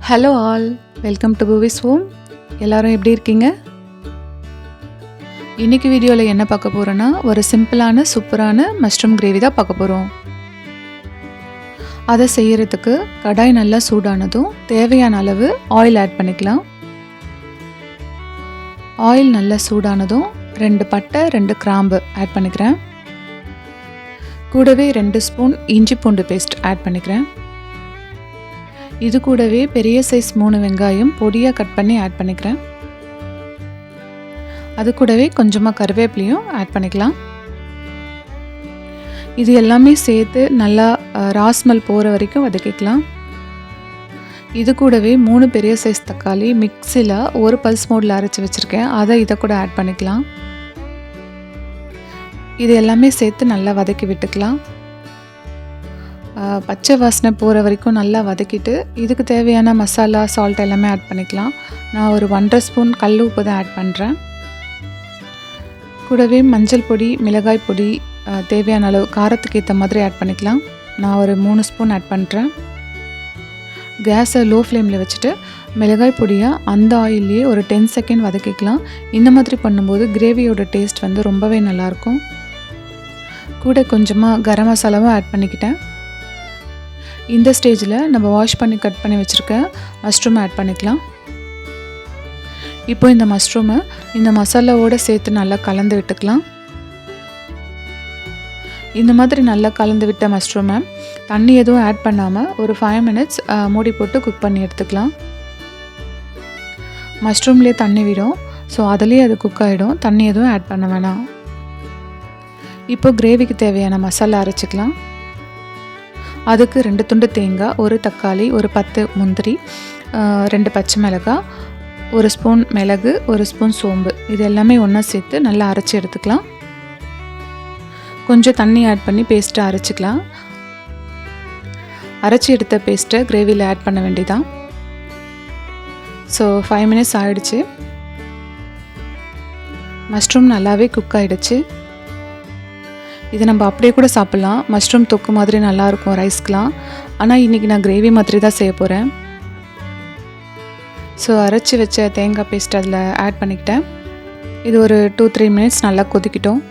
Hello all, welcome to Poovi's home. எல்லோரும் எப்படி இருக்கீங்க? இன்றைக்கி வீடியோவில் என்ன பார்க்க போகிறோன்னா, ஒரு சிம்பிளான சூப்பரான மஷ்ரூம் கிரேவி தான் பார்க்க போகிறோம். அதை செய்கிறதுக்கு கடாய் நல்லா சூடானதும் தேவையான அளவு ஆயில் ஆட் பண்ணிக்கலாம். ஆயில் நல்லா சூடானதும் 2 பட்டை 2 கிராம்பு ஆட் பண்ணிக்கிறேன். கூடவே 2 ஸ்பூன் இஞ்சி பூண்டு பேஸ்ட் ஆட் பண்ணிக்கிறேன். இது கூடவே பெரிய சைஸ் 3 வெங்காயம் பொடியாக கட் பண்ணி ஆட் பண்ணிக்கிறேன். அது கூடவே கொஞ்சமாக கருவேப்பிலையும் ஆட் பண்ணிக்கலாம். இது எல்லாமே சேர்த்து நல்லா ராஸ்மல் போகிற வரைக்கும் வதக்கிக்கலாம். இது கூடவே 3 பெரிய சைஸ் தக்காளி மிக்ஸியில் ஒரு பல்ஸ் மோடில் அரைச்சி வச்சுருக்கேன். இதை கூட ஆட் பண்ணிக்கலாம். இது எல்லாமே சேர்த்து நல்லா வதக்கி விட்டுக்கலாம். பச்சை வாசனை போகிற வரைக்கும் நல்லா வதக்கிட்டு இதுக்கு தேவையான மசாலா சால்ட் எல்லாமே ஆட் பண்ணிக்கலாம். நான் ஒரு 1.5 ஸ்பூன் கல் உப்பு தான் ஆட் பண்ணுறேன். கூடவே மஞ்சள் பொடி, மிளகாய் பொடி, தேவையான அளவு காரத்துக்கு ஏற்ற மாதிரி ஆட் பண்ணிக்கலாம். நான் ஒரு 3 ஸ்பூன் ஆட் பண்ணுறேன். கேஸை லோ ஃப்ளேமில் வச்சுட்டு மிளகாய் பொடியை அந்த ஆயிலே ஒரு 10 செகண்ட் வதக்கிக்கலாம். இந்த மாதிரி பண்ணும்போது கிரேவியோட டேஸ்ட் ரொம்பவே நல்லாயிருக்கும். கூட கொஞ்சமாக கரம் மசாலாவும் ஆட் பண்ணிக்கிட்டேன். இந்த ஸ்டேஜில் நம்ம வாஷ் பண்ணி கட் பண்ணி வச்சுருக்க மஷ்ரூம் ஆட் பண்ணிக்கலாம். இப்போ இந்த மஷ்ரூமை இந்த மசாலாவோடு சேர்த்து நல்லா கலந்து விட்டுக்கலாம். இந்த மாதிரி நல்லா கலந்து விட்ட மஷ்ரூமை தண்ணி எதுவும் ஆட் பண்ணாமல் ஒரு 5 மினிட்ஸ் மூடி போட்டு குக் பண்ணி எடுத்துக்கலாம். மஷ்ரூம்லேயே தண்ணி விடும், ஸோ அதுலேயே அது குக் ஆகிடும். தண்ணி எதுவும் ஆட் பண்ண வேணாம். இப்போ கிரேவிக்கு தேவையான மசாலா அரைச்சிக்கலாம். அதுக்கு 2 துண்டு தேங்காய், 1 தக்காளி, ஒரு 10 முந்திரி, 2 பச்சை மிளகாய், 1 ஸ்பூன் மிளகு, 1 ஸ்பூன் சோம்பு, இது எல்லாமே ஒன்றா சேர்த்து நல்லா அரைச்சி எடுத்துக்கலாம். கொஞ்சம் தண்ணி ஆட் பண்ணி பேஸ்ட்டை அரைச்சிக்கலாம். அரைச்சி எடுத்த பேஸ்ட்டை கிரேவியில் ஆட் பண்ண வேண்டியதான். ஸோ 5 மினிட்ஸ் ஆகிடுச்சு. மஷ்ரூம் நல்லாவே குக் ஆகிடுச்சு. இது நம்ம அப்படியே கூட சாப்பிட்லாம். மஷ்ரூம் தொக்கு மாதிரி நல்லாயிருக்கும் ரைஸ்க்கெலாம். ஆனால் இன்றைக்கி நான் கிரேவி மாதிரி தான் செய்ய போகிறேன். ஸோ அரைச்சி வச்ச தேங்காய் பேஸ்ட் அதில் ஆட் பண்ணிக்கிட்டேன். இது ஒரு 2-3 மினிட்ஸ் நல்லா கொதிக்கிட்டோம்.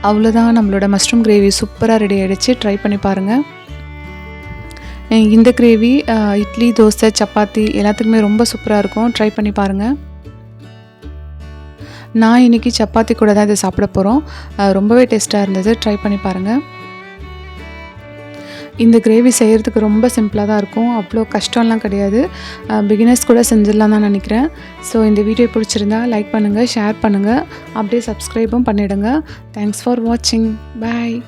அவ்வளோதான், நம்மளோட மஷ்ரூம் கிரேவி சூப்பராக ரெடி ஆகிடுச்சு. ட்ரை பண்ணி பாருங்கள். இந்த கிரேவி இட்லி, தோசை, சப்பாத்தி எல்லாத்துக்குமே ரொம்ப சூப்பராக இருக்கும். ட்ரை பண்ணி பாருங்கள். நான் இன்றைக்கி சப்பாத்தி கூட தான் இதை சாப்பிட போகிறோம். ரொம்பவே டேஸ்ட்டாக இருந்தது. ட்ரை பண்ணி பாருங்கள். இந்த கிரேவி செய்கிறதுக்கு ரொம்ப சிம்பிளாக தான் இருக்கும். அவ்வளோ கஷ்டம்லாம் கிடையாது. பிகினர்ஸ் கூட செஞ்சிடலாம் தான் நினைக்கிறேன். ஸோ இந்த வீடியோ பிடிச்சிருந்தா லைக் பண்ணுங்கள், ஷேர் பண்ணுங்கள், அப்படியே சப்ஸ்கிரைபும் பண்ணிவிடுங்க. தேங்க்ஸ் ஃபார் வாட்சிங். பாய்.